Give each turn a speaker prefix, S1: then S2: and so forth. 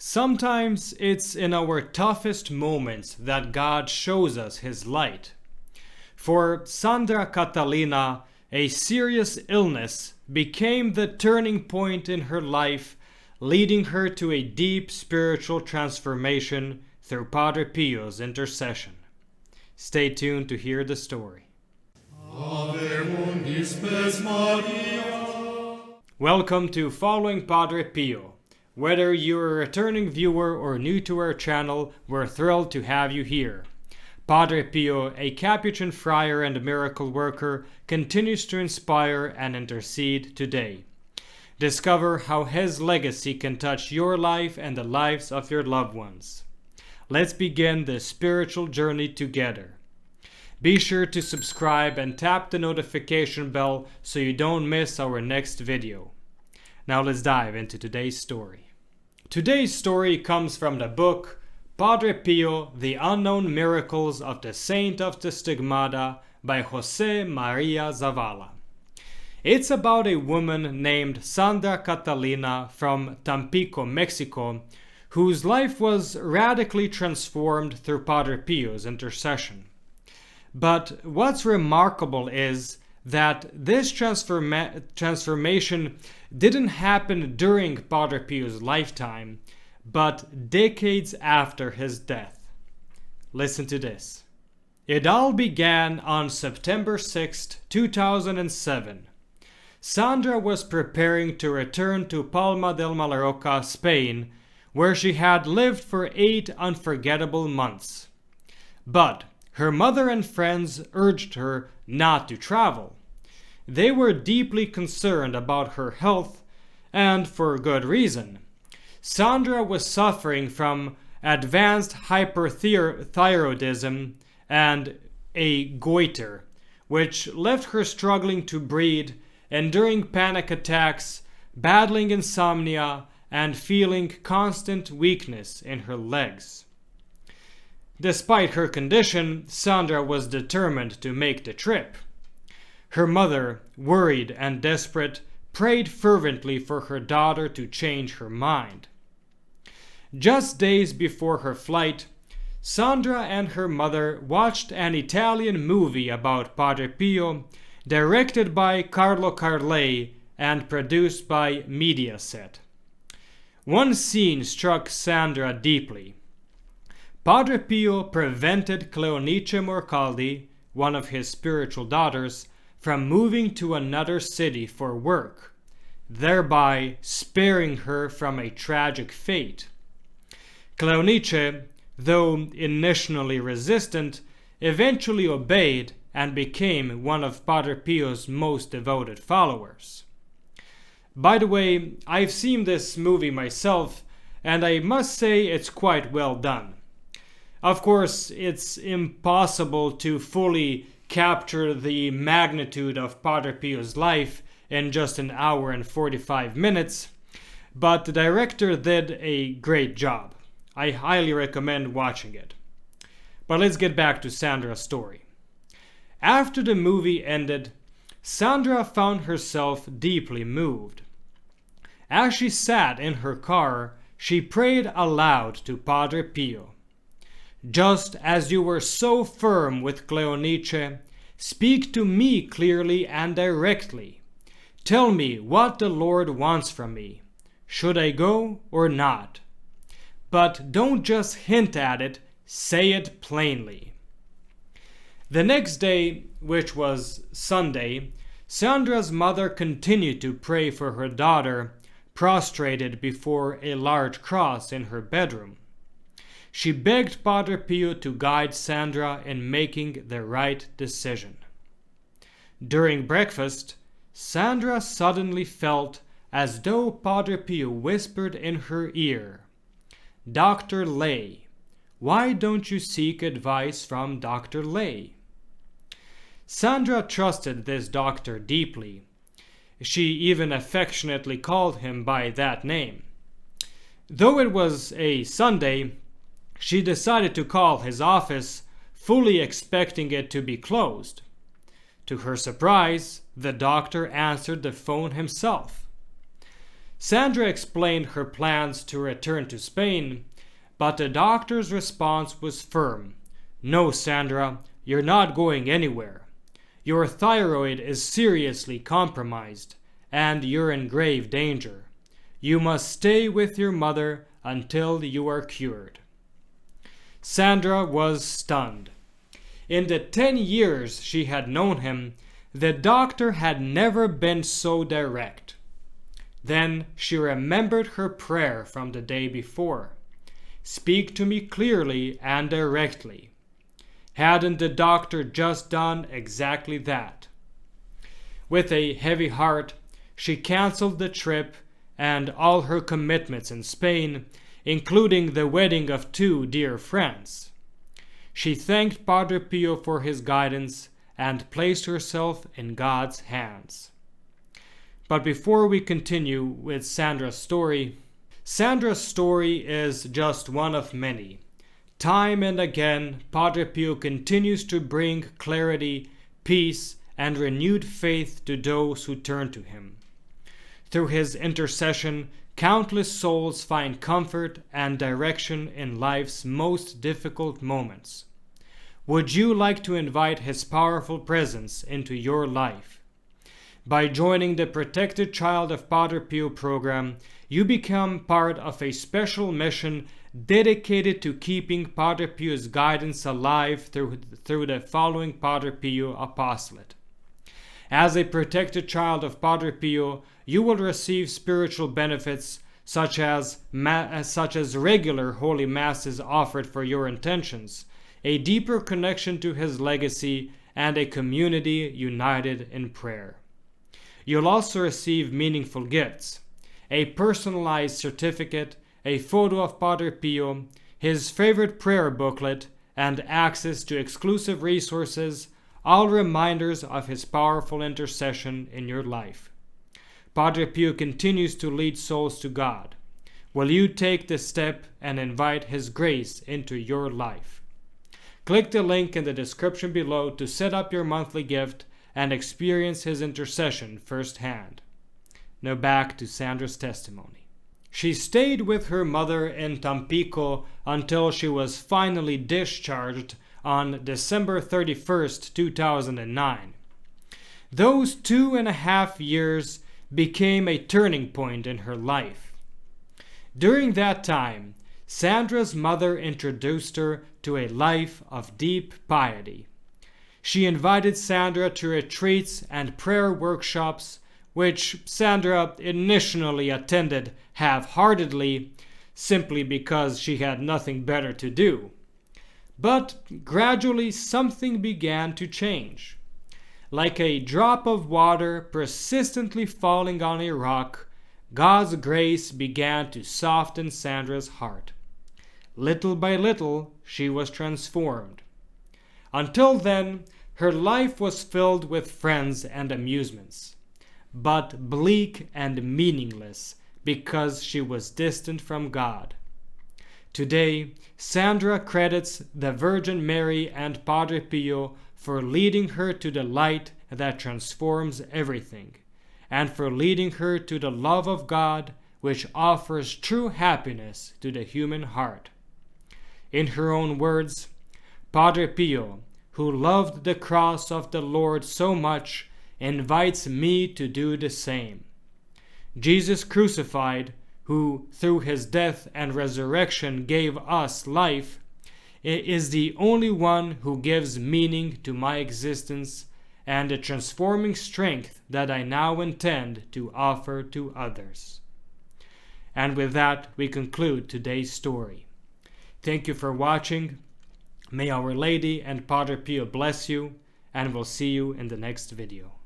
S1: Sometimes it's in our toughest moments that God shows us His light. For Sandra Catalina, a serious illness became the turning point in her life, leading her to a deep spiritual transformation through Padre Pio's intercession. Stay tuned to hear the story.
S2: Ave spes Maria.
S1: Welcome to Following Padre Pio. Whether you're a returning viewer or new to our channel, we're thrilled to have you here. Padre Pio, a Capuchin friar and miracle worker, continues to inspire and intercede today. Discover how his legacy can touch your life and the lives of your loved ones. Let's begin this spiritual journey together. Be sure to subscribe and tap the notification bell so you don't miss our next video. Now let's dive into today's story. Today's story comes from the book Padre Pio, The Unknown Miracles of the Saint of the Stigmata by Jose Maria Zavala. It's about a woman named Sandra Catalina from Tampico, Mexico, whose life was radically transformed through Padre Pio's intercession. But what's remarkable is that this transformation didn't happen during Padre Pio's lifetime, but decades after his death. Listen to this. It all began on September 6, 2007. Sandra was preparing to return to Palma de Mallorca, Spain, where she had lived for 8 unforgettable months. But her mother and friends urged her not to travel. They were deeply concerned about her health, and for good reason. Sandra was suffering from advanced hyperthyroidism and a goiter, which left her struggling to breathe, enduring panic attacks, battling insomnia, and feeling constant weakness in her legs. Despite her condition, Sandra was determined to make the trip. Her mother, worried and desperate, prayed fervently for her daughter to change her mind. Just days before her flight, Sandra and her mother watched an Italian movie about Padre Pio, directed by Carlo Carlei and produced by Mediaset. One scene struck Sandra deeply. Padre Pio prevented Cleonice Morcaldi, one of his spiritual daughters, from moving to another city for work, thereby sparing her from a tragic fate. Cleonice, though initially resistant, eventually obeyed and became one of Padre Pio's most devoted followers. By the way, I've seen this movie myself, and I must say it's quite well done. Of course, it's impossible to fully capture the magnitude of Padre Pio's life in just an hour and 45 minutes, but the director did a great job. I highly recommend watching it. But let's get back to Sandra's story. After the movie ended, Sandra found herself deeply moved. As she sat in her car, she prayed aloud to Padre Pio. Just as you were so firm with Cleonice, speak to me clearly and directly. Tell me what the Lord wants from me. Should I go or not? But don't just hint at it, say it plainly. The next day, which was Sunday, Sandra's mother continued to pray for her daughter, prostrated before a large cross in her bedroom. She begged Padre Pio to guide Sandra in making the right decision. During breakfast, Sandra suddenly felt as though Padre Pio whispered in her ear, "Dr. Lay, why don't you seek advice from Dr. Lay?" Sandra trusted this doctor deeply. She even affectionately called him by that name. Though it was a Sunday, she decided to call his office, fully expecting it to be closed. To her surprise, the doctor answered the phone himself. Sandra explained her plans to return to Spain, but the doctor's response was firm. "No, Sandra, you're not going anywhere. Your thyroid is seriously compromised, and you're in grave danger. You must stay with your mother until you are cured." Sandra was stunned. In the 10 years she had known him, the doctor had never been so direct. Then she remembered her prayer from the day before. "Speak to me clearly and directly." Hadn't the doctor just done exactly that? With a heavy heart, she canceled the trip and all her commitments in Spain, including the wedding of 2 dear friends. She thanked Padre Pio for his guidance and placed herself in God's hands. But before we continue with Sandra's story is just one of many. Time and again, Padre Pio continues to bring clarity, peace, and renewed faith to those who turn to him. Through his intercession, countless souls find comfort and direction in life's most difficult moments. Would you like to invite his powerful presence into your life? By joining the Protected Child of Padre Pio program, you become part of a special mission dedicated to keeping Padre Pio's guidance alive through the following Padre Pio apostolate. As a protected child of Padre Pio, you will receive spiritual benefits such as regular holy masses offered for your intentions, a deeper connection to his legacy, and a community united in prayer. You'll also receive meaningful gifts: a personalized certificate, a photo of Padre Pio, his favorite prayer booklet, and access to exclusive resources, all reminders of his powerful intercession in your life. Padre Pio continues to lead souls to God. Will you take this step and invite his grace into your life? Click the link in the description below to set up your monthly gift and experience his intercession firsthand. Now back to Sandra's testimony. She stayed with her mother in Tampico until she was finally discharged on December 31st, 2009. Those 2.5 years became a turning point in her life. During that time, Sandra's mother introduced her to a life of deep piety. She invited Sandra to retreats and prayer workshops, which Sandra initially attended half-heartedly, simply because she had nothing better to do. But gradually something began to change. Like a drop of water persistently falling on a rock, God's grace began to soften Sandra's heart. Little by little, she was transformed. Until then, her life was filled with friends and amusements, but bleak and meaningless because she was distant from God. Today, Sandra credits the Virgin Mary and Padre Pio for leading her to the light that transforms everything, and for leading her to the love of God, which offers true happiness to the human heart. In her own words, Padre Pio, who loved the cross of the Lord so much, invites me to do the same. Jesus crucified, who through his death and resurrection gave us life, is the only one who gives meaning to my existence and the transforming strength that I now intend to offer to others. And with that, we conclude today's story. Thank you for watching. May Our Lady and Padre Pio bless you, and we'll see you in the next video.